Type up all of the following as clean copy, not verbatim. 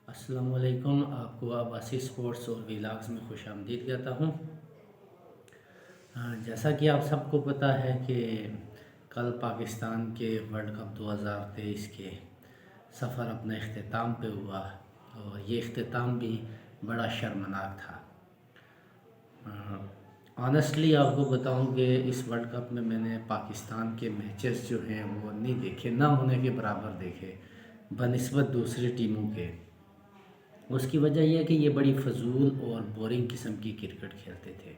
السلام علیکم، آپ کو عباسی سپورٹس اور ویلاگز میں خوش آمدید کہتا ہوں۔ جیسا کہ آپ سب کو پتہ ہے کہ کل پاکستان کے ورلڈ کپ 2023 کے سفر اپنے اختتام پہ ہوا اور یہ اختتام بھی بڑا شرمناک تھا۔ آنیسٹلی آپ کو بتاؤں کہ اس ورلڈ کپ میں نے پاکستان کے میچز جو ہیں وہ نہیں دیکھے، نہ ہونے کے برابر دیکھے بنسبت دوسری ٹیموں کے۔ اس کی وجہ یہ ہے کہ یہ بڑی فضول اور بورنگ قسم کی کرکٹ کھیلتے تھے۔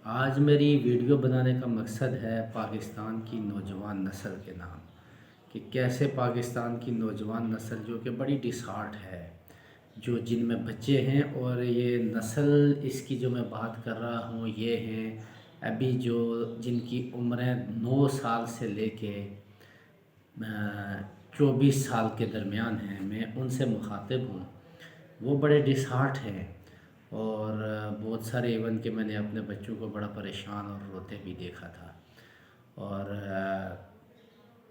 آج میری ویڈیو بنانے کا مقصد ہے پاکستان کی نوجوان نسل کے نام، کہ کیسے پاکستان کی نوجوان نسل جو کہ بڑی ڈسہارٹ ہے، جن میں بچے ہیں، اور یہ نسل اس کی جو میں بات کر رہا ہوں یہ ہیں ابھی جن کی عمریں 9 سال سے لے کے 24 سال کے درمیان ہیں۔ میں ان سے مخاطب ہوں، وہ بڑے ڈسہارٹ ہیں، اور بہت سارے ایون کہ میں نے اپنے بچوں کو بڑا پریشان اور روتے بھی دیکھا تھا، اور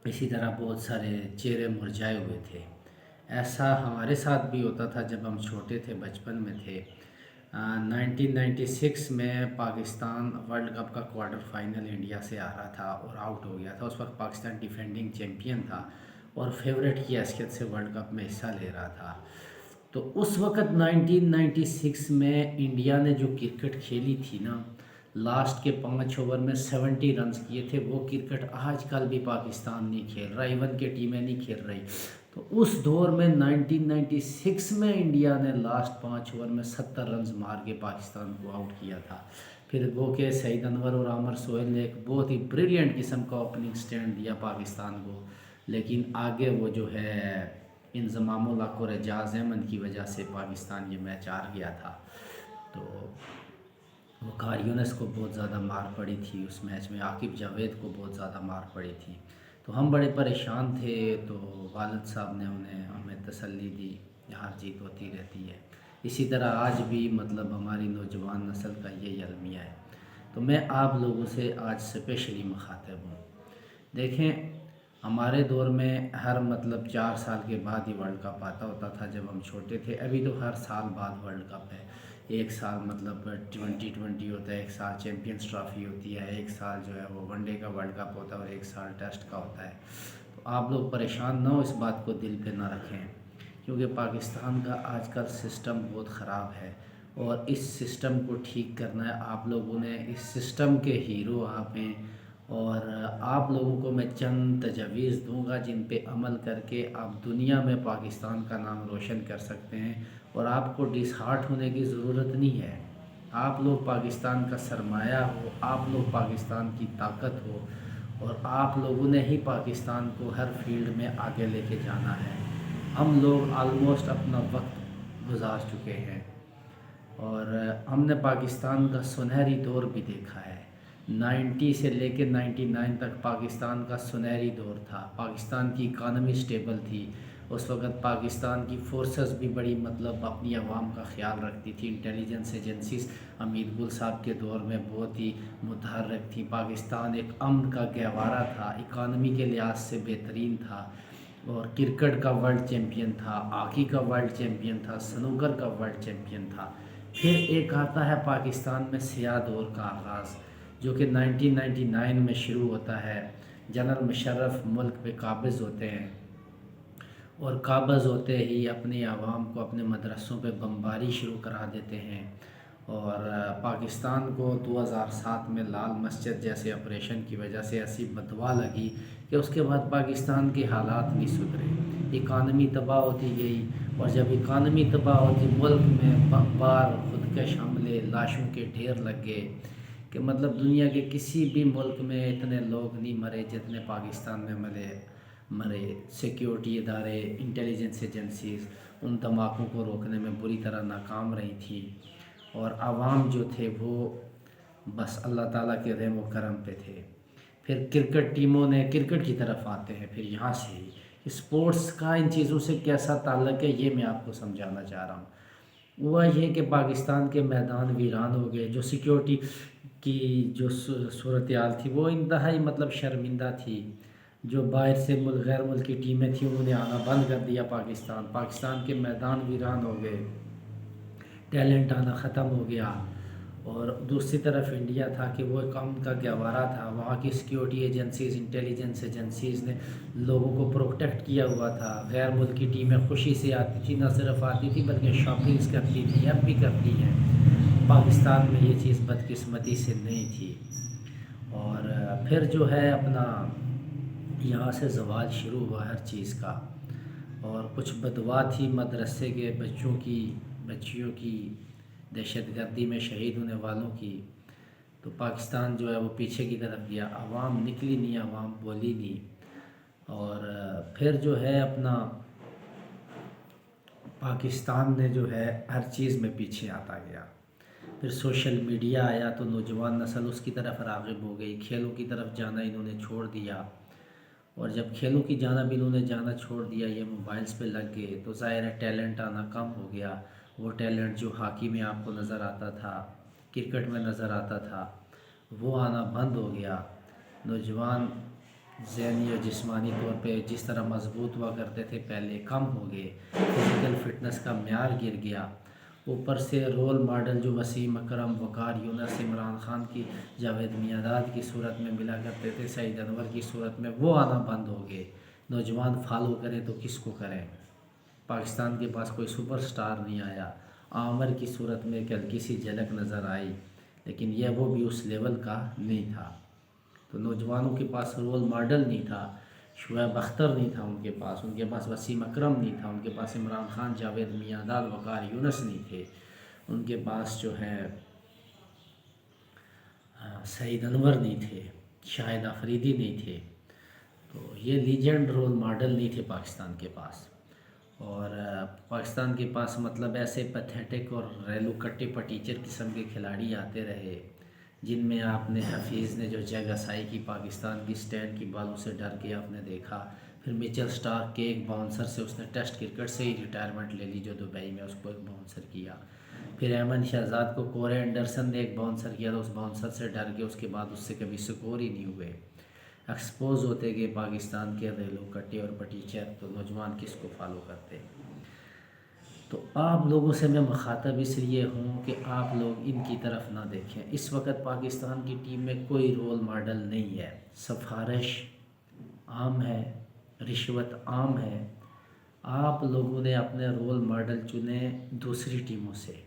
اسی طرح بہت سارے چہرے مرجھائے ہوئے تھے۔ ایسا ہمارے ساتھ بھی ہوتا تھا جب ہم چھوٹے تھے، بچپن میں تھے۔ 1996 میں پاکستان ورلڈ کپ کا کوارٹر فائنل انڈیا سے آ رہا تھا اور آؤٹ ہو گیا تھا۔ اس وقت پاکستان ڈیفینڈنگ چیمپئن تھا اور فیورٹ کی حیثیت سے ورلڈ کپ میں حصہ لے رہا تھا۔ تو اس وقت 1996 میں انڈیا نے جو کرکٹ کھیلی تھی نا، لاسٹ کے 5 اوور میں 70 رنز کیے تھے، وہ کرکٹ آج کل بھی پاکستان نہیں کھیل رہا، ایون کہ ٹیمیں نہیں کھیل رہی۔ تو اس دور میں 1996 میں انڈیا نے لاسٹ 5 اوور میں 70 رنز مار کے پاکستان کو آؤٹ کیا تھا۔ پھر وہ کہ سعید انور اور عامر سہیل نے ایک بہت ہی بریلینٹ قسم کا اوپننگ سٹینڈ دیا پاکستان کو، لیکن آگے وہ جو ہے انضمام الحق اور اعجاز احمد کی وجہ سے پاکستان یہ میچ ہار گیا تھا۔ تو وقار یونس کو بہت زیادہ مار پڑی تھی اس میچ میں، عاقب جاوید کو بہت زیادہ مار پڑی تھی، تو ہم بڑے پریشان تھے۔ تو والد صاحب نے ہمیں تسلی دی، ہار جیت ہوتی رہتی ہے۔ اسی طرح آج بھی مطلب ہماری نوجوان نسل کا یہی المیہ ہے۔ تو میں آپ لوگوں سے آج اسپیشلی مخاطب ہوں۔ دیکھیں، ہمارے دور میں ہر 4 سال کے بعد ہی ورلڈ کپ آتا ہوتا تھا جب ہم چھوٹے تھے۔ ابھی تو ہر سال بعد ورلڈ کپ ہے، ایک سال 2020 ہوتا ہے، ایک سال چیمپئنز ٹرافی ہوتی ہے، ایک سال جو ہے وہ ون ڈے کا ورلڈ کپ ہوتا ہے، اور ایک سال ٹیسٹ کا ہوتا ہے۔ تو آپ لوگ پریشان نہ ہو، اس بات کو دل پہ نہ رکھیں، کیونکہ پاکستان کا آج کل سسٹم بہت خراب ہے، اور اس سسٹم کو ٹھیک کرنا ہے۔ آپ لوگوں نے اس سسٹم کے ہیرو آپ ہیں، اور آپ لوگوں کو میں چند تجاویز دوں گا جن پہ عمل کر کے آپ دنیا میں پاکستان کا نام روشن کر سکتے ہیں، اور آپ کو ڈسہارٹ ہونے کی ضرورت نہیں ہے۔ آپ لوگ پاکستان کا سرمایہ ہو، آپ لوگ پاکستان کی طاقت ہو، اور آپ لوگوں نے ہی پاکستان کو ہر فیلڈ میں آگے لے کے جانا ہے۔ ہم لوگ آلموسٹ اپنا وقت گزار چکے ہیں، اور ہم نے پاکستان کا سنہری دور بھی دیکھا ہے۔ 90 سے لے کے 99 تک پاکستان کا سنہری دور تھا۔ پاکستان کی اکانومی سٹیبل تھی، اس وقت پاکستان کی فورسز بھی بڑی اپنی عوام کا خیال رکھتی تھی۔ انٹیلیجنس ایجنسیز حمید گل صاحب کے دور میں بہت ہی متحرک تھی۔ پاکستان ایک امن کا گہوارہ تھا، اکانومی کے لحاظ سے بہترین تھا، اور کرکٹ کا ورلڈ چیمپئن تھا، ہاکی کا ورلڈ چیمپئن تھا، سنوکر کا ورلڈ چیمپئن تھا۔ پھر ایک آتا ہے پاکستان میں سیاہ دور کا آغاز، جو کہ 1999 میں شروع ہوتا ہے۔ جنرل مشرف ملک پہ قابض ہوتے ہیں، اور قابض ہوتے ہی اپنی عوام کو اپنے مدرسوں پہ بمباری شروع کرا دیتے ہیں، اور پاکستان کو 2007 میں لال مسجد جیسے آپریشن کی وجہ سے ایسی بدوا لگی کہ اس کے بعد پاکستان کے حالات نہیں سدھرے، اکانومی تباہ ہوتی گئی، اور جب اکانومی تباہ ہوتی، ملک میں بار خودکش حملے، لاشوں کے ڈھیر لگ گئے، کہ دنیا کے کسی بھی ملک میں اتنے لوگ نہیں مرے جتنے پاکستان میں مرے۔ سیکیورٹی ادارے، انٹیلیجنس ایجنسیز ان دھماکوں کو روکنے میں بری طرح ناکام رہی تھی، اور عوام جو تھے وہ بس اللہ تعالیٰ کے رحم و کرم پہ تھے۔ پھر کرکٹ ٹیموں نے کرکٹ کی طرف آتے ہیں، پھر یہاں سے ہی اسپورٹس کا ان چیزوں سے کیسا تعلق ہے یہ میں آپ کو سمجھانا چاہ رہا ہوں۔ ہوا یہ کہ پاکستان کے میدان ویران ہو گئے، جو سیکیورٹی کی جو صورتحال تھی وہ انتہائی شرمندہ تھی۔ جو باہر سے غیر ملکی ٹیمیں تھیں انہوں نے آنا بند کر دیا پاکستان کے میدان ویران ہو گئے، ٹیلنٹ آنا ختم ہو گیا۔ اور دوسری طرف انڈیا تھا کہ وہ کام کا گہوارہ تھا، وہاں کی سیکیورٹی ایجنسیز، انٹیلیجنس ایجنسیز نے لوگوں کو پروٹیکٹ کیا ہوا تھا، غیر ملکی ٹیمیں خوشی سے آتی تھی، نہ صرف آتی تھی بلکہ شاپنگز کرتی تھی، اب بھی کرتی ہیں۔ پاکستان میں یہ چیز بدقسمتی سے نہیں تھی۔ اور پھر جو ہے اپنا یہاں سے زوال شروع ہوا ہر چیز کا، اور کچھ بدوا تھی مدرسے کے بچیوں کی دہشت گردی میں شہید ہونے والوں کی، تو پاکستان جو ہے وہ پیچھے کی طرف گیا، عوام نکلی نہیں، عوام بولی نہیں۔ اور پھر جو ہے اپنا پاکستان نے جو ہے ہر چیز میں پیچھے آتا گیا۔ پھر سوشل میڈیا آیا تو نوجوان نسل اس کی طرف راغب ہو گئی، کھیلوں کی طرف جانا انہوں نے چھوڑ دیا، اور جب کھیلوں کی جانب انہوں نے جانا چھوڑ دیا، یہ موبائلز پہ لگ گئے، تو ظاہر ہے ٹیلنٹ آنا کم ہو گیا۔ وہ ٹیلنٹ جو ہاکی میں آپ کو نظر آتا تھا، کرکٹ میں نظر آتا تھا، وہ آنا بند ہو گیا۔ نوجوان ذہنی اور جسمانی طور پہ جس طرح مضبوط ہوا کرتے تھے پہلے، کم ہو گئے، فزیکل فٹنس کا معیار گر گیا۔ اوپر سے رول ماڈل جو وسیم اکرم، وقار یونس، عمران خان کی، جاوید میانداد کی صورت میں ملا کرتے تھے، سعید انور کی صورت میں، وہ آنا بند ہو گئے۔ نوجوان فالو کریں تو کس کو کریں؟ پاکستان کے پاس کوئی سپر سٹار نہیں آیا، عامر کی صورت میں ایک ہلکی سی جھلک نظر آئی، لیکن وہ بھی اس لیول کا نہیں تھا۔ تو نوجوانوں کے پاس رول ماڈل نہیں تھا، شعیب اختر نہیں تھا ان کے پاس وسیم اکرم نہیں تھا ان کے پاس، عمران خان، جاوید میانداد، وقار یونس نہیں تھے ان کے پاس، جو ہے سعید انور نہیں تھے، شاہد آفریدی نہیں تھے۔ تو یہ لیجنڈ رول ماڈل نہیں تھے پاکستان کے پاس۔ اور پاکستان کے پاس مطلب ایسے پیتھیٹک اور ریلو کٹے پٹیچر قسم کے کھلاڑی آتے رہے، جن میں آپ نے حفیظ نے جو جگ اسائی کی پاکستان کی سٹینڈ کی بالوں سے ڈر کے آپ نے دیکھا، پھر میچل سٹارک کے ایک باؤنسر سے اس نے ٹیسٹ کرکٹ سے ہی ریٹائرمنٹ لے لی، جو دبئی میں اس کو ایک باؤنسر کیا۔ پھر ایمن شہزاد کو کورے اینڈرسن نے ایک باؤنسر کیا، تو اس باؤنسر سے ڈر کے اس کے بعد اس سے کبھی سکور ہی نہیں ہوئے۔ ایکسپوز ہوتے گئے پاکستان کے ریلو کٹے اور پٹیچر، تو نوجوان کس کو فالو کرتے؟ تو آپ لوگوں سے میں مخاطب اس لیے ہوں کہ آپ لوگ ان کی طرف نہ دیکھیں۔ اس وقت پاکستان کی ٹیم میں کوئی رول ماڈل نہیں ہے، سفارش عام ہے، رشوت عام ہے۔ آپ لوگوں نے اپنے رول ماڈل چنے دوسری ٹیموں سے،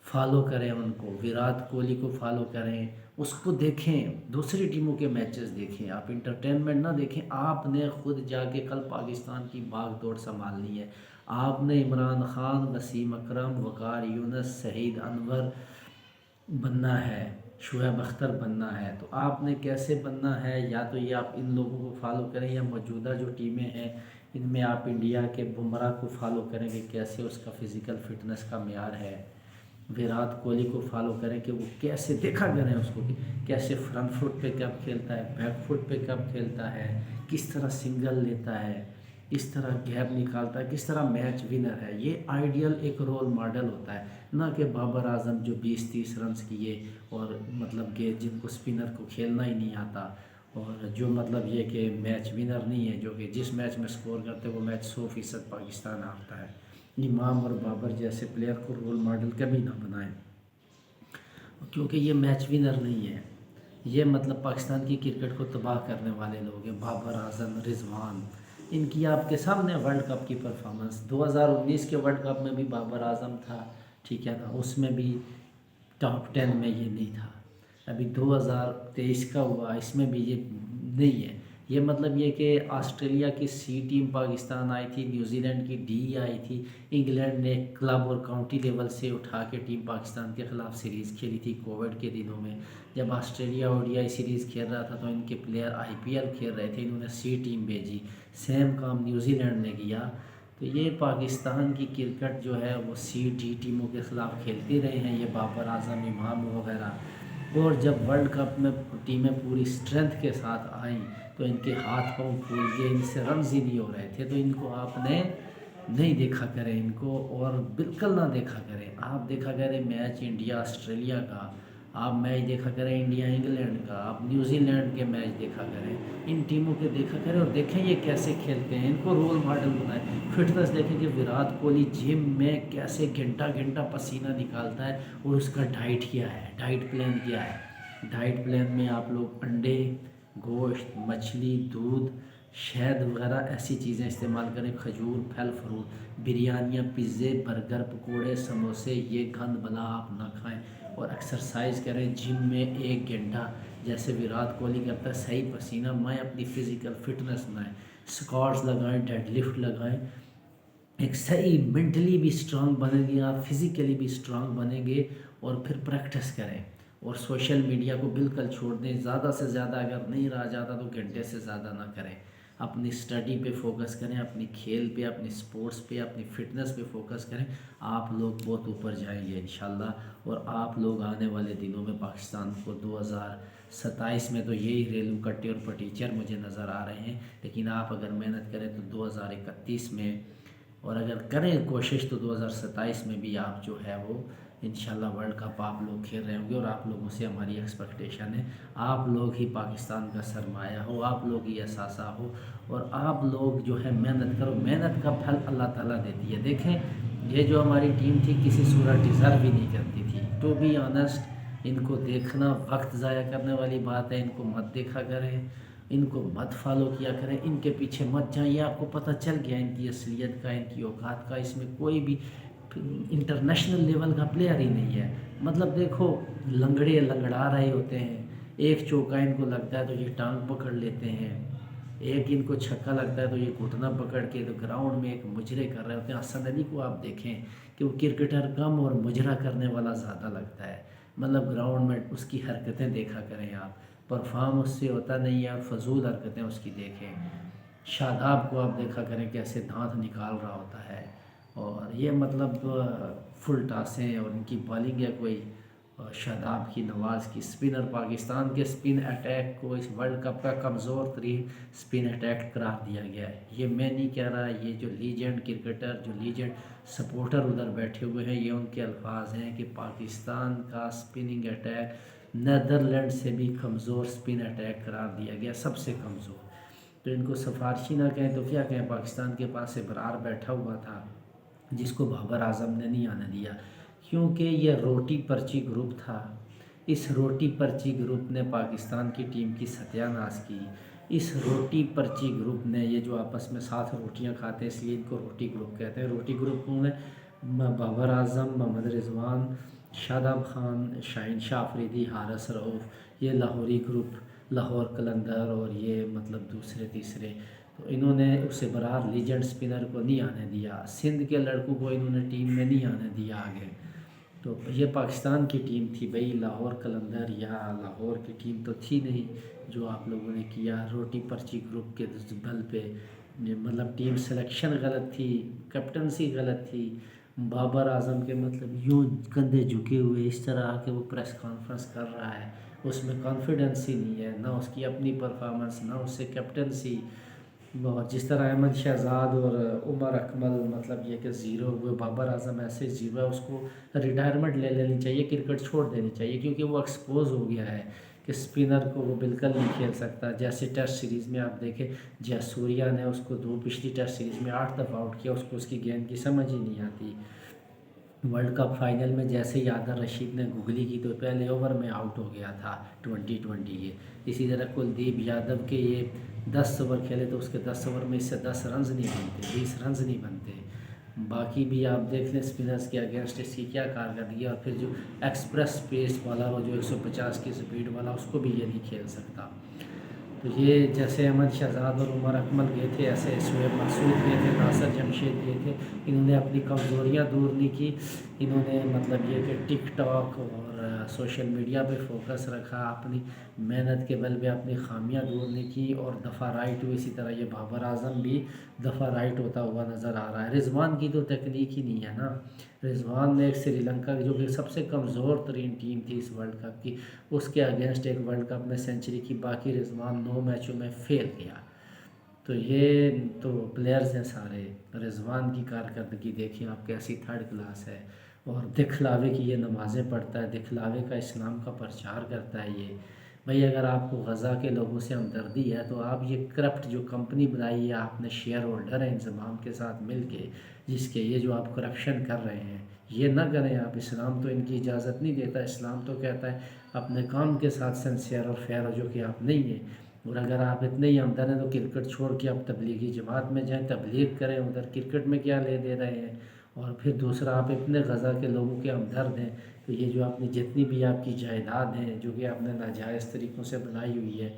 فالو کریں ان کو، ویرات کوہلی کو فالو کریں، اس کو دیکھیں، دوسری ٹیموں کے میچز دیکھیں، آپ انٹرٹینمنٹ نہ دیکھیں۔ آپ نے خود جا کے کل پاکستان کی باغ دوڑ سنبھالنی ہے۔ آپ نے عمران خان، وسیم اکرم، وقار یونس، سعید انور بننا ہے، شعیب اختر بننا ہے، تو آپ نے کیسے بننا ہے؟ یا تو یہ آپ ان لوگوں کو فالو کریں، یا موجودہ جو ٹیمیں ہیں ان میں آپ انڈیا کے بمراہ کو فالو کریں کہ کیسے اس کا فزیکل فٹنس کا معیار ہے، ویرات کوہلی کو فالو کریں کہ وہ کیسے، دیکھا کریں اس کو کہ کیسے فرنٹ فٹ پہ کب کھیلتا ہے، بیک فٹ پہ کب کھیلتا ہے، کس طرح سنگل لیتا ہے، کس طرح گیپ نکالتا ہے، کس طرح میچ ونر ہے۔ یہ آئیڈیل ایک رول ماڈل ہوتا ہے، نہ کہ بابر اعظم جو 20-30 رنز کیے اور مطلب کہ جن کو سپنر کو کھیلنا ہی نہیں آتا، اور جو مطلب یہ کہ میچ ونر نہیں ہے، جو کہ جس میچ میں سکور کرتے وہ میچ 100% پاکستان ہارتا ہے۔ امام اور بابر جیسے پلیئر کو رول ماڈل کبھی نہ بنائیں، کیونکہ یہ میچ ونر نہیں ہے، یہ مطلب پاکستان کی کرکٹ کو تباہ کرنے والے لوگ ہیں۔ بابر اعظم، رضوان، ان کی آپ کے سامنے ورلڈ کپ کی پرفارمنس، 2019 کے ورلڈ کپ میں بھی بابر اعظم تھا، ٹھیک ہے نا، اس میں بھی ٹاپ 10 میں یہ نہیں تھا۔ ابھی 2023 کا ہوا، اس میں بھی یہ نہیں ہے۔ یہ مطلب یہ کہ آسٹریلیا کی سی ٹیم پاکستان آئی تھی، نیوزی لینڈ کی ڈی آئی تھی، انگلینڈ نے کلب اور کاؤنٹی لیول سے اٹھا کے ٹیم پاکستان کے خلاف سیریز کھیلی تھی کووڈ کے دنوں میں۔ جب آسٹریلیا ODI سیریز کھیل رہا تھا تو ان کے پلیئر IPL کھیل رہے تھے، انہوں نے سی ٹیم بھیجی، سیم کام نیوزی لینڈ نے کیا۔ تو یہ پاکستان کی کرکٹ جو ہے وہ سی ڈی ٹیموں کے خلاف کھیلتے رہے ہیں، یہ بابر اعظم، امام وغیرہ، اور جب ورلڈ کپ میں ٹیمیں پوری سٹرینتھ کے ساتھ آئیں تو ان کے ہاتھ پاؤں پھول گئے، ان سے رنز ہی نہیں ہو رہے تھے۔ تو ان کو آپ نے نہیں دیکھا کریں ان کو، اور بالکل نہ دیکھا کریں۔ آپ دیکھا کریں میچ انڈیا آسٹریلیا کا، آپ میچ دیکھا کریں انڈیا انگلینڈ کا، آپ نیوزی لینڈ کے میچ دیکھا کریں، ان ٹیموں کے دیکھا کریں اور دیکھیں یہ کیسے کھیلتے ہیں، ان کو رول ماڈل بنائیں۔ فٹنس دیکھیں کہ وراٹ کوہلی جم میں کیسے گھنٹہ گھنٹہ پسینہ نکالتا ہے، اور اس کا ڈائٹ کیا ہے، ڈائٹ پلان کیا ہے۔ ڈائٹ پلان میں آپ لوگ انڈے، گوشت، مچھلی، دودھ، شہد وغیرہ ایسی چیزیں استعمال کریں، کھجور، پھل فروٹ، بریانیاں، پیزے، برگر، پکوڑے، سموسے، یہ گند بلا آپ نہ کھائیں، اور ایکسرسائز کریں جم میں 1 گھنٹہ، جیسے وراٹ کوہلی کرتا ہے، صحیح پسینہ میں اپنی فزیکل فٹنس بنائیں، اسکواٹس لگائیں، ڈیڈ لفٹ لگائیں، ایک صحیح مینٹلی بھی اسٹرانگ بنیں گے آپ، فزیکلی بھی اسٹرانگ بنیں گے، اور پھر پریکٹس کریں، اور سوشل میڈیا کو بالکل چھوڑ دیں، زیادہ سے زیادہ اگر نہیں رہا جاتا تو گھنٹے سے زیادہ نہ کریں، اپنی اسٹڈی پہ فوکس کریں، اپنی کھیل پہ، اپنی سپورٹس پہ، اپنی فٹنس پہ فوکس کریں، آپ لوگ بہت اوپر جائیں گے انشاءاللہ، اور آپ لوگ آنے والے دنوں میں پاکستان کو 2027 میں تو یہی ریلو کٹے اور پٹیچر مجھے نظر آ رہے ہیں، لیکن آپ اگر محنت کریں تو 2031 میں، اور اگر کریں کوشش تو 2027 میں بھی آپ جو ہے وہ انشاءاللہ ورلڈ کپ آپ لوگ کھیل رہے ہوں گے، اور آپ لوگوں سے ہماری ایکسپیکٹیشن ہے آپ لوگ ہی پاکستان کا سرمایہ ہو، آپ لوگ ہی اثاثہ ہو، اور آپ لوگ جو ہے محنت کرو، محنت کا پھل اللہ تعالیٰ دیتی ہے۔ دیکھیں یہ جو ہماری ٹیم تھی کسی صورت ڈیزرو بھی نہیں کرتی تھی، ٹو بی آنیسٹ، ان کو دیکھنا وقت ضائع کرنے والی بات ہے، ان کو مت دیکھا کریں، ان کو مت فالو کیا کریں، ان کے پیچھے مت جائیں، یہ آپ کو پتہ چل گیا ان کی اصلیت کا، ان کی اوقات کا، اس میں کوئی بھی انٹرنیشنل لیول کا پلیئر ہی نہیں ہے۔ مطلب دیکھو لنگڑے لنگڑا رہے ہوتے ہیں، ایک چوکا ان کو لگتا ہے تو یہ ٹانگ پکڑ لیتے ہیں، ایک ان کو چھکا لگتا ہے تو یہ گھٹنا پکڑ کے تو گراؤنڈ میں ایک مجرے کر رہے ہوتے ہیں۔ حسن علی کو آپ دیکھیں کہ وہ کرکٹر کم اور مجرا کرنے والا زیادہ لگتا ہے، مطلب گراؤنڈ میں اس کی حرکتیں دیکھا کریں آپ، پرفارم اس سے ہوتا نہیں ہے، اور فضول حرکتیں اس کی دیکھیں۔ شاداب کو آپ دیکھا کریں کیسے دانت نکال رہا ہوتا ہے، اور یہ مطلب فل ٹاسیں، اور ان کی بالنگ ہے کوئی، شاداب کی، نواز کی، سپنر پاکستان کے سپن اٹیک کو اس ورلڈ کپ کا کمزور ترین سپن اٹیک قرار دیا گیا ہے۔ یہ میں نہیں کہہ رہا، یہ جو لیجنڈ کرکٹر، جو لیجنڈ سپورٹر ادھر بیٹھے ہوئے ہیں، یہ ان کے الفاظ ہیں کہ پاکستان کا سپننگ اٹیک نیدرلینڈ سے بھی کمزور سپن اٹیک قرار دیا گیا، سب سے کمزور۔ تو ان کو سفارشی نہ کہیں تو کیا کہیں، پاکستان کے پاس ابرار بیٹھا ہوا تھا جس کو بابر اعظم نے نہیں آنے دیا، کیونکہ یہ روٹی پرچی گروپ تھا، اس روٹی پرچی گروپ نے پاکستان کی ٹیم کی ستیہ ناش کی، اس روٹی پرچی گروپ نے، یہ جو آپس میں ساتھ روٹیاں کھاتے ہیں اس لیے ان کو روٹی گروپ کہتے ہیں۔ روٹی گروپ کون ہے؟ بابر اعظم، محمد رضوان، شاداب خان، شاہین شاہ آفریدی، حارث رؤف، یہ لاہوری گروپ، لاہور قلندر، اور یہ مطلب دوسرے تیسرے، تو انہوں نے اسے برار لیجنڈ سپنر کو نہیں آنے دیا، سندھ کے لڑکوں کو انہوں نے ٹیم میں نہیں آنے دیا آگے۔ تو یہ پاکستان کی ٹیم تھی بھئی، لاہور قلندر یا لاہور کی ٹیم تو تھی نہیں، جو آپ لوگوں نے کیا روٹی پرچی گروپ کے بل پہ، مطلب ٹیم سلیکشن غلط تھی، کیپٹنسی غلط تھی، بابر اعظم کے مطلب یوں کندھے جھکے ہوئے اس طرح کہ وہ پریس کانفرنس کر رہا ہے، اس میں کانفیڈنس ہی نہیں ہے، نہ اس کی اپنی پرفارمنس، نہ اس سے کیپٹنسی، اور جس طرح احمد شہزاد اور عمر اکمل مطلب یہ کہ زیرو ہوئے، بابر اعظم ایسے زیرو ہے، اس کو ریٹائرمنٹ لے لینی چاہیے، کرکٹ چھوڑ دینی چاہیے، کیونکہ وہ ایکسپوز ہو گیا ہے کہ سپنر کو وہ بالکل نہیں کھیل سکتا۔ جیسے ٹیسٹ سیریز میں آپ دیکھیں جے سوریا نے اس کو پچھلی ٹیسٹ سیریز میں 8 دفعہ آؤٹ کیا، اس کو اس کی گیند کی سمجھ ہی نہیں آتی۔ ورلڈ کپ فائنل میں جیسے ہی عادل رشید نے گگلی کی تو پہلے اوور میں آؤٹ ہو گیا تھا 2020 کے۔ اسی طرح کلدیپ یادو کے یہ 10 اوور کھیلے تو اس کے 10 اوور میں اس سے 10 رنز نہیں بنتے، 20 رنز نہیں بنتے۔ باقی بھی آپ دیکھ لیں سپنرز کے اگینسٹ اس کی کیا کارکردگی ہے، اور پھر جو ایکسپریس پیس والا وہ جو 150 کی سپیڈ والا، اس کو بھی یہ نہیں کھیل سکتا۔ تو یہ جیسے احمد شہزاد اور عمر اکمل گئے تھے، ایسے شعیب مسعود گئے تھے، ناصر جمشید گئے تھے، انہوں نے اپنی کمزوریاں دور نہیں کی، انہوں نے مطلب یہ کہ ٹک ٹاک اور سوشل میڈیا پہ فوکس رکھا، اپنی محنت کے بل پہ اپنی خامیاں دور نہیں کی، اور دفعہ رائٹ ہوئی۔ اسی طرح یہ بابر اعظم بھی دفعہ رائٹ ہوتا ہوا نظر آ رہا ہے۔ رضوان کی تو تکنیک ہی نہیں ہے نا، رضوان نے ایک سری لنکا جو کہ سب سے کمزور ترین ٹیم تھی اس ورلڈ کپ کی، اس کے اگینسٹ ایک ورلڈ کپ میں سینچری کی، باقی رضوان 9 میچوں میں فیل گیا۔ تو یہ تو پلیئرز ہیں سارے، رضوان کی کارکردگی دیکھیں آپ کیسی 3rd کلاس ہے، اور دکھلاوے کی یہ نمازیں پڑھتا ہے، دکھلاوے کا اسلام کا پرچار کرتا ہے یہ۔ بھئی اگر آپ کو غزہ کے لوگوں سے ہمدردی ہے تو آپ یہ کرپٹ جو کمپنی بنائی ہے آپ نے، شیئر ہولڈر ہیں انضمام کے ساتھ مل کے، جس کے یہ جو آپ کرپشن کر رہے ہیں یہ نہ کریں آپ۔ اسلام تو ان کی اجازت نہیں دیتا، اسلام تو کہتا ہے اپنے کام کے ساتھ سنسیئر اور فیئر ہو، جو کہ آپ نہیں ہیں۔ اور اگر آپ اتنے ہی ہمدرد ہیں تو کرکٹ چھوڑ کے آپ تبلیغی جماعت میں جائیں، تبلیغ کریں، ادھر کرکٹ میں کیا لے دے رہے ہیں۔ اور پھر دوسرا، آپ اتنے غزہ کے لوگوں کے ہمدرد ہیں تو یہ جو اپنی جتنی بھی آپ کی جائیداد ہیں جو کہ آپ نے ناجائز طریقوں سے بنائی ہوئی ہے،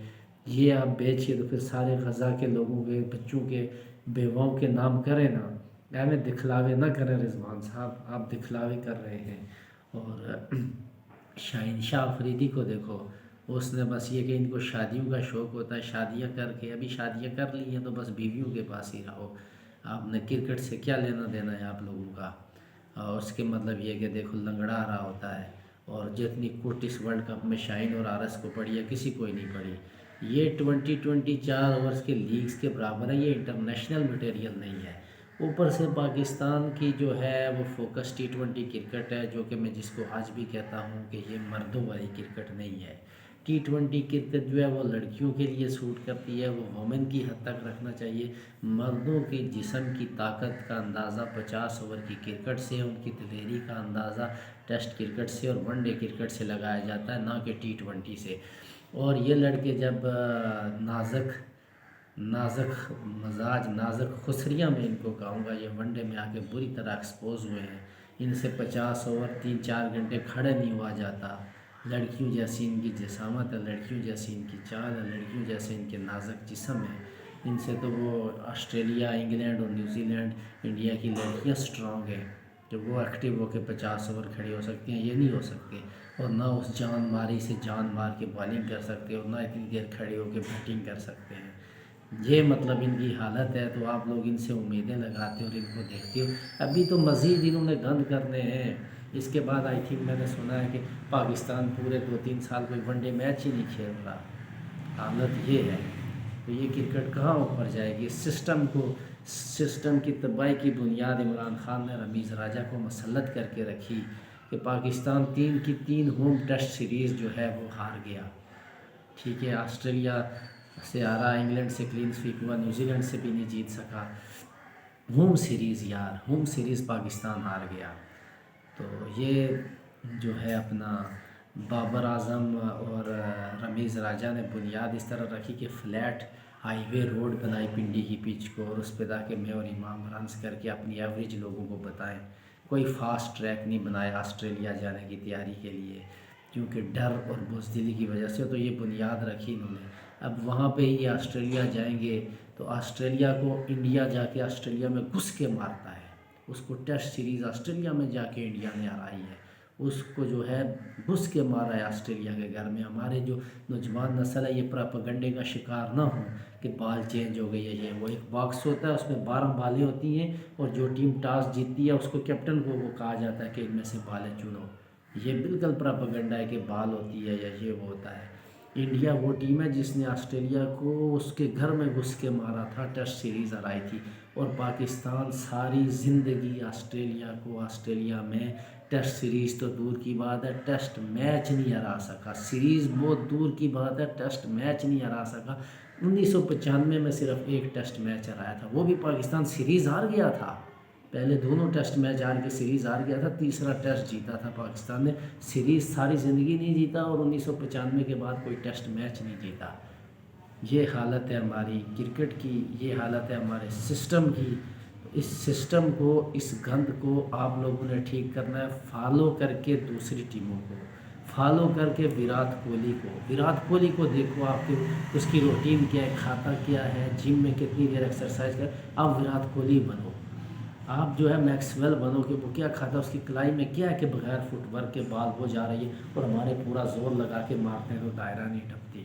یہ آپ بیچیے تو پھر سارے غزہ کے لوگوں کے، بچوں کے، بیواؤں کے نام کریں نا۔ ایویں دکھلاوے نہ کریں رضوان صاحب، آپ دکھلاوے کر رہے ہیں۔ اور شاہین شاہ افریدی کو دیکھو، اس نے بس یہ کہ ان کو شادیوں کا شوق ہوتا ہے، شادیاں کر کے، ابھی شادیاں کر لی ہیں تو بس بیویوں کے پاس ہی رہو۔ آپ نے کرکٹ سے کیا لینا دینا ہے آپ لوگوں کا؟ اور اس کے مطلب یہ کہ دیکھو لنگڑا رہا ہوتا ہے۔ اور جتنی کوٹ اس ورلڈ کپ میں شاہین اور آرس کو پڑھی ہے کسی کو ہی نہیں پڑھی۔ یہ 4 اوورز کے لیگز کے برابر ہے، یہ انٹرنیشنل مٹیریل نہیں ہے۔ اوپر سے پاکستان کی جو ہے وہ فوکس T20 کرکٹ ہے، جو کہ میں جس کو آج بھی کہتا ہوں کہ یہ مردوں والی کرکٹ نہیں ہے۔ T20 کرکٹ جو ہے وہ لڑکیوں کے لیے سوٹ کرتی ہے، وہ وومن کی حد تک رکھنا چاہیے۔ مردوں کے جسم کی طاقت کا اندازہ 50 اوور کی کرکٹ سے، ان کی دلیری کا اندازہ ٹیسٹ کرکٹ سے اور ون ڈے کرکٹ سے لگایا جاتا ہے، نہ کہ T20 سے۔ اور یہ لڑکے جب نازک مزاج، نازک خسریاں میں ان کو کہوں گا، یہ ون ڈے میں آ کے بری طرح ایکسپوز ہوئے ہیں۔ ان سے 50 اوور 3-4 گھنٹے کھڑے نہیں ہوا جاتا۔ لڑکیوں جیسی ان کی جسامت ہے، لڑکیوں جیسی ان کی چال ہے، لڑکیوں جیسے ان کے نازک جسم ہے۔ ان سے تو وہ آسٹریلیا، انگلینڈ اور نیوزی لینڈ، انڈیا کی لڑکیاں سٹرونگ ہیں کہ وہ ایکٹیو ہو کے 50 اوور کھڑی ہو سکتی ہیں، یہ نہیں ہو سکتے۔ اور نہ اس جان ماری سے جان مار کے بالنگ کر سکتے، اور نہ اتنی دیر کھڑے ہو کے بیٹنگ کر سکتے ہیں۔ یہ مطلب ان کی حالت ہے، تو آپ لوگ ان سے امیدیں لگاتے ہو اور ان کو دیکھتے ہو۔ ابھی تو مزید انہوں نے گند کرنے ہیں۔ اس کے بعد آئی تھنک میں نے سنا ہے کہ پاکستان پورے 2-3 سال کوئی ون ڈے میچ ہی نہیں کھیل رہا۔ حالت یہ ہے تو یہ کرکٹ کہاں اوپر جائے گی؟ سسٹم کی تباہی کی بنیاد عمران خان نے رمیز راجہ کو مسلط کر کے رکھی کہ پاکستان 3 کی 3 ہوم ٹیسٹ سیریز جو ہے وہ ہار گیا۔ ٹھیک ہے، آسٹریلیا سے ہارا، انگلینڈ سے کلین سویپ ہوا، نیوزی لینڈ سے بھی نہیں جیت سکا۔ ہوم سیریز یار، ہوم سیریز پاکستان ہار گیا۔ تو یہ جو ہے اپنا بابر اعظم اور رمیز راجہ نے بنیاد اس طرح رکھی کہ فلیٹ ہائی وے روڈ بنائی پنڈی کی پچ کو، اور اس پہ تاکہ میں اور امام رنز کر کے اپنی ایوریج لوگوں کو بتائیں۔ کوئی فاسٹ ٹریک نہیں بنایا آسٹریلیا جانے کی تیاری کے لیے، کیونکہ ڈر اور بزدلی کی وجہ سے تو یہ بنیاد رکھی انہوں نے۔ اب وہاں پہ ہی آسٹریلیا جائیں گے تو آسٹریلیا کو انڈیا جا کے آسٹریلیا میں گھس کے مارتا ہے۔ اس کو ٹیسٹ سیریز آسٹریلیا میں جا کے انڈیا نے ہرائی ہے، اس کو جو ہے گھس کے مارا ہے آسٹریلیا کے گھر میں۔ ہمارے جو نوجوان نسل ہے یہ پراپیگنڈے کا شکار نہ ہوں کہ بال چینج ہو گئی ہے، یہ وہ ایک باکس ہوتا ہے، اس میں 12 بالیں ہوتی ہیں، اور جو ٹیم ٹاس جیتتی ہے اس کو کیپٹن کو وہ کہا جاتا ہے کہ ان میں سے بالیں چنو۔ یہ بالکل پراپیگنڈا ہے کہ بال ہوتی ہے یا یہ وہ ہوتا ہے۔ انڈیا وہ ٹیم ہے جس نے آسٹریلیا کو اس کے گھر میں گھس کے مارا تھا، ٹیسٹ سیریز ہرائی تھی۔ اور پاکستان ساری زندگی آسٹریلیا میں ٹیسٹ سیریز تو دور کی بات ہے، ٹیسٹ میچ نہیں ہرا سکا۔ سیریز بہت دور کی بات ہے، ٹیسٹ میچ نہیں ہرا سکا۔ 1995 میں صرف ایک ٹیسٹ میچ ہرایا تھا، وہ بھی پاکستان سیریز ہار گیا تھا۔ پہلے دونوں ٹیسٹ میچ ہار کے سیریز ہار گیا تھا، تیسرا ٹیسٹ جیتا تھا پاکستان نے۔ سیریز ساری زندگی نہیں جیتا، اور 1995 کے بعد کوئی ٹیسٹ میچ نہیں جیتا۔ یہ حالت ہے ہماری کرکٹ کی، یہ حالت ہے ہمارے سسٹم کی۔ اس سسٹم کو، اس گند کو آپ لوگوں نے ٹھیک کرنا ہے، فالو کر کے دوسری ٹیموں کو، فالو کر کے ویرات کوہلی کو دیکھو آپ کے، اس کی روٹین کیا ہے، کھاتا کیا ہے، جم میں کتنی دیر ایکسرسائز کر، آپ ویرات کوہلی بنو۔ آپ جو ہے میکسویل بنو کہ وہ کیا کھاتا ہے، اس کی کلائی میں کیا ہے کہ بغیر فٹ ورک کے بال ہو جا رہی ہے، اور ہمارے پورا زور لگا کے مارتے ہیں تو دائرہ نہیں ٹپتی۔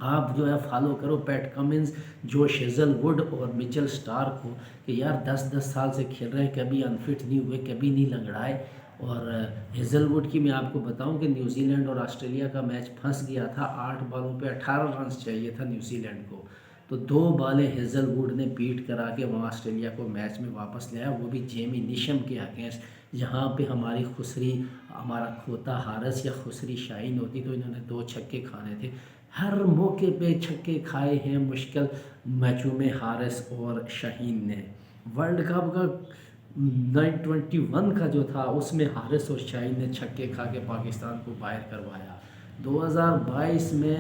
آپ جو ہے فالو کرو پیٹ کمنز، جوش ہیزل ووڈ اور مچل سٹارک کو، کہ یار 10 سال سے کھیل رہے ہیں، کبھی انفٹ نہیں ہوئے، کبھی نہیں لنگڑائے۔ اور ہیزل ووڈ کی میں آپ کو بتاؤں کہ نیوزی لینڈ اور آسٹریلیا کا میچ پھنس گیا تھا، 8 بالوں پہ 18 رنز چاہیے تھا نیوزی لینڈ کو، تو 2 بالیں ہیزل ووڈ نے بیٹ کرا کے وہاں آسٹریلیا کو میچ میں واپس لے آیا، وہ بھی جیمی نیشم کے اگینسٹ، جہاں پہ ہماری خسری، ہمارا کھوتا حارث یا خسری شاہین ہوتی تو انہوں نے 2 چھکے کھانے تھے۔ ہر موقع پہ چھکے کھائے ہیں مشکل میچوں میں حارث اور شاہین نے۔ ورلڈ کپ کا 921 کا جو تھا اس میں حارث اور شاہین نے چھکے کھا کے پاکستان کو باہر کروایا۔ 2022 میں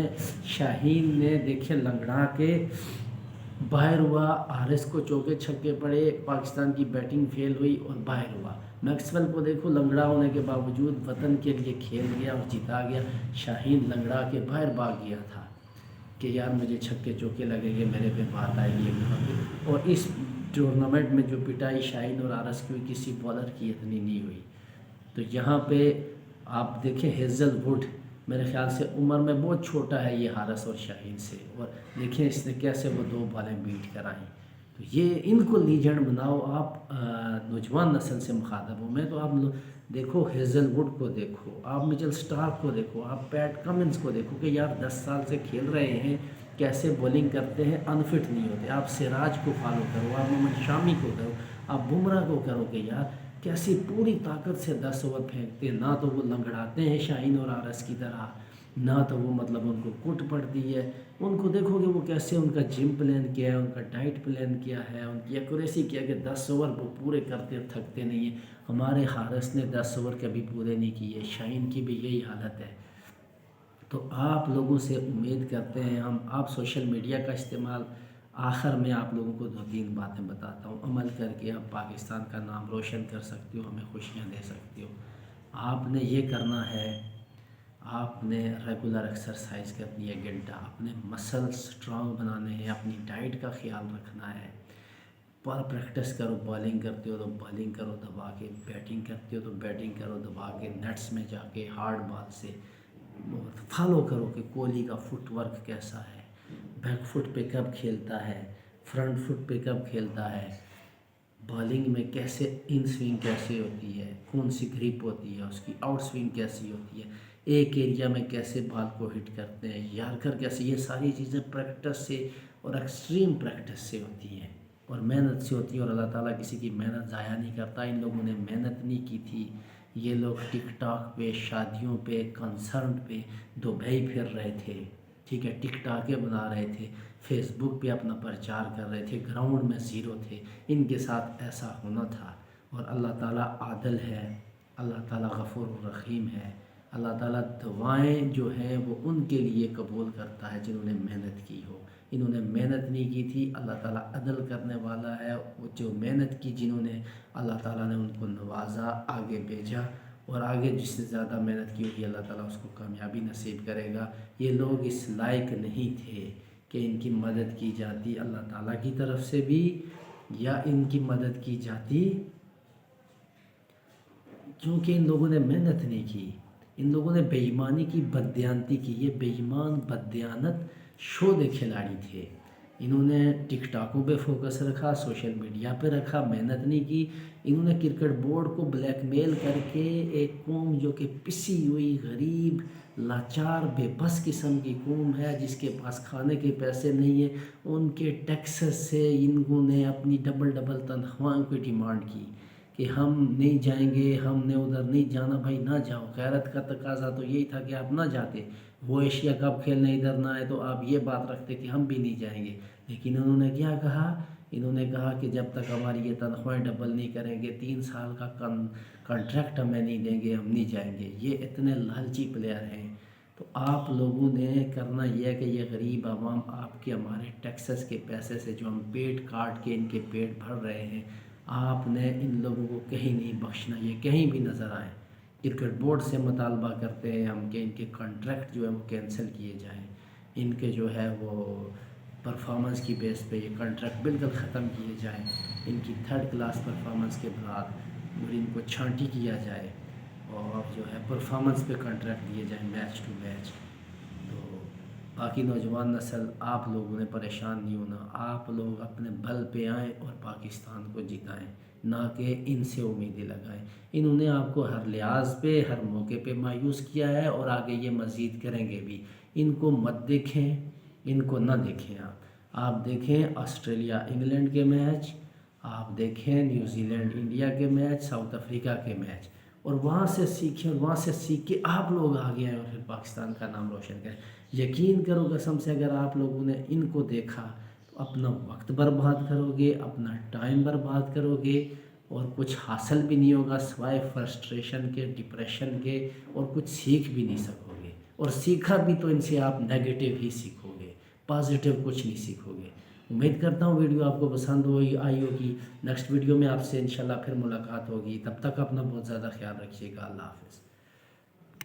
شاہین نے دیکھیں لنگڑا کے باہر ہوا، حارث کو چوکے چھکے پڑے، پاکستان کی بیٹنگ فیل ہوئی اور باہر ہوا۔ میکسویل کو دیکھو لنگڑا ہونے کے باوجود وطن کے لیے کھیل گیا اور جیتا گیا، شاہین لنگڑا کے باہر بھاگ گیا تھا کہ یار مجھے چھکے چوکے لگیں گے، میرے پہ بات آئے گی وہاں پہ۔ اور اس ٹورنامنٹ میں جو پٹائی شاہین اور حارث کی ہوئی کسی بالر کی اتنی نہیں ہوئی۔ تو یہاں پہ آپ دیکھیں ہیزل ووڈ میرے خیال سے عمر میں بہت چھوٹا ہے یہ حارث اور شاہین سے، اور دیکھیں اس نے کیسے وہ 2 بالیں بیٹ کرائیں۔ تو یہ ان کو لیجنڈ بناؤ آپ، نوجوان نسل سے مخاطب ہوں میں، تو آپ دیکھو ہیزل ووڈ کو دیکھو، آپ مچل سٹارک کو دیکھو، آپ پیٹ کمنس کو دیکھو کہ یار 10 سال سے کھیل رہے ہیں، کیسے بولنگ کرتے ہیں، انفٹ نہیں ہوتے۔ آپ سراج کو فالو کرو، آپ محمد شامی کو کرو، آپ بمراہ کو کرو کہ یار کیسی پوری طاقت سے 10 اوور پھینکتے ہیں، نہ تو وہ لنگڑاتے ہیں شاہین اور حارث کی طرح، نہ تو وہ مطلب ان کو کٹ پڑتی ہے۔ ان کو دیکھو کہ وہ کیسے، ان کا جم پلان کیا ہے، ان کا ڈائٹ پلان کیا ہے، ان کی ایکوریسی کیا ہے کہ 10 اوور وہ پورے کرتے تھکتے نہیں ہیں۔ ہمارے حارث نے 10 اوور کبھی پورے نہیں کیے، شاہین کی بھی یہی حالت ہے۔ تو آپ لوگوں سے امید کرتے ہیں آپ سوشل میڈیا کا استعمال، آخر میں آپ لوگوں کو 2-3 باتیں بتاتا ہوں، عمل کر کے آپ پاکستان کا نام روشن کر سکتے ہو، ہمیں خوشیاں دے سکتے ہو۔ آپ نے یہ کرنا ہے، آپ نے ریگولر ایکسرسائز کرنی ہے گھنٹہ، اپنے مسل سٹرانگ بنانے ہیں، اپنی ڈائٹ کا خیال رکھنا ہے، پر پریکٹس کرو، بالنگ کرتے ہو تو بالنگ کرو دبا کے، بیٹنگ کرتے ہو تو بیٹنگ کرو دبا کے، نیٹس میں جا کے ہارڈ بال سے فالو کرو کہ کوہلی کا فٹ ورک کیسا ہے، بیک فٹ پہ کب کھیلتا ہے، فرنٹ فٹ پہ کب کھیلتا ہے، بالنگ میں کیسے ان سوئنگ کیسے ہوتی ہے، کون سی گرپ ہوتی ہے اس کی، آؤٹ سوئنگ کیسی ہوتی ہے، ایک ایریا میں کیسے بال کو ہٹ کرتے ہیں، یارکر کیسے، یہ ساری چیزیں پریکٹس سے اور ایکسٹریم پریکٹس سے ہوتی ہیں اور محنت سے ہوتی ہے، اور اللہ تعالیٰ کسی کی محنت ضائع نہیں کرتا۔ ان لوگوں نے محنت نہیں کی تھی، یہ لوگ ٹک ٹاک پہ، شادیوں پہ، کنسرٹ پہ دبئی پھر رہے تھے، ٹھیک ہے، ٹک ٹاکیں بنا رہے تھے، فیس بک پہ اپنا پرچار کر رہے تھے، گراؤنڈ میں زیرو تھے۔ ان کے ساتھ ایسا ہونا تھا، اور اللہ تعالیٰ عادل ہے، اللہ تعالیٰ غفور الرحیم ہے، اللہ تعالیٰ دعائیں جو ہیں وہ ان کے لیے قبول کرتا ہے جنہوں نے محنت کی ہو۔ انہوں نے محنت نہیں کی تھی، اللہ تعالیٰ عدل کرنے والا ہے، وہ جو محنت کی جنہوں نے، اللہ تعالیٰ نے ان کو نوازا، آگے بھیجا، اور آگے جس نے زیادہ محنت کی ہوگی اللہ تعالیٰ اس کو کامیابی نصیب کرے گا۔ یہ لوگ اس لائق نہیں تھے کہ ان کی مدد کی جاتی اللہ تعالیٰ کی طرف سے بھی، یا ان کی مدد کی جاتی، کیونکہ ان لوگوں نے محنت نہیں کی، ان لوگوں نے بے ایمانی کی، بددیانتی کی۔ یہ بے ایمان بددیانت شودھ کھلاڑی تھے، انہوں نے ٹک ٹاکوں پہ فوکس رکھا، سوشل میڈیا پہ رکھا، محنت نہیں کی۔ انہوں نے کرکٹ بورڈ کو بلیک میل کر کے ایک قوم جو کہ پسی ہوئی، غریب، لاچار، بے بس قسم کی قوم ہے، جس کے پاس کھانے کے پیسے نہیں ہیں، ان کے ٹیکسز سے انہوں نے اپنی ڈبل تنخواہوں کی ڈیمانڈ کی کہ ہم نہیں جائیں گے، ہم نے ادھر نہیں جانا، بھائی نہ جاؤ۔ غیرت کا تقاضا تو یہی تھا کہ آپ نہ جاتے، وہ ایشیا کپ کھیلنے ادھر نہ آئے تو آپ یہ بات رکھتے کہ ہم بھی نہیں جائیں گے۔ لیکن انہوں نے کیا کہا، انہوں نے کہا کہ جب تک ہماری یہ تنخواہیں ڈبل نہیں کریں گے، 3 سال کا کنٹریکٹ ہمیں نہیں دیں گے، ہم نہیں جائیں گے۔ یہ اتنے لالچی پلیئر ہیں۔ تو آپ لوگوں نے کرنا یہ ہے کہ یہ غریب عوام آپ کے، ہمارے ٹیکسز کے پیسے سے جو ہم پیٹ کاٹ کے ان کے پیٹ بھر رہے ہیں، آپ نے ان لوگوں کو کہیں نہیں بخشنا، یہ کہیں بھی نظر آئیں۔ کرکٹ بورڈ سے مطالبہ کرتے ہیں ہم کہ ان کے کانٹریکٹ جو ہے وہ کینسل کیے جائیں، ان کے جو ہے وہ پرفارمنس کی بیس پہ یہ کانٹریکٹ بالکل ختم کیے جائیں، ان کی 3rd کلاس پرفارمنس کے بعد، اور ان کو چھانٹی کیا جائے، اور جو ہے پرفارمنس پہ کانٹریکٹ دیے جائیں، میچ ٹو میچ۔ تو باقی نوجوان نسل، آپ لوگوں نے پریشان نہیں ہونا، آپ لوگ اپنے بل پہ آئیں اور پاکستان کو جتائیں، نہ کہ ان سے امیدیں لگائیں۔ انہوں نے آپ کو ہر لحاظ پہ، ہر موقع پہ مایوس کیا ہے، اور آگے یہ مزید کریں گے بھی۔ ان کو مت دیکھیں، ان کو نہ دیکھیں، آپ دیکھیں آسٹریلیا انگلینڈ کے میچ، آپ دیکھیں نیوزی لینڈ انڈیا کے میچ، ساؤتھ افریقہ کے میچ، اور وہاں سے سیکھیں، اور وہاں سے سیکھ کے آپ لوگ آگے آئیں اور پھر پاکستان کا نام روشن کریں۔ یقین کرو قسم سے، اگر آپ لوگوں نے ان کو دیکھا تو اپنا وقت برباد کرو گے، اپنا ٹائم برباد کرو گے، اور کچھ حاصل بھی نہیں ہوگا سوائے فرسٹریشن کے، ڈپریشن کے، اور کچھ سیکھ بھی نہیں سکو گے، اور سیکھا بھی تو ان سے آپ نیگیٹو ہی سیکھو گے، پازیٹیو کچھ نہیں سیکھو گے۔ امید کرتا ہوں ویڈیو آپ کو پسند آئی ہوگی۔ نیکسٹ ویڈیو میں آپ سے انشاءاللہ پھر ملاقات ہوگی، تب تک اپنا بہت زیادہ خیال رکھیے گا۔ اللہ حافظ۔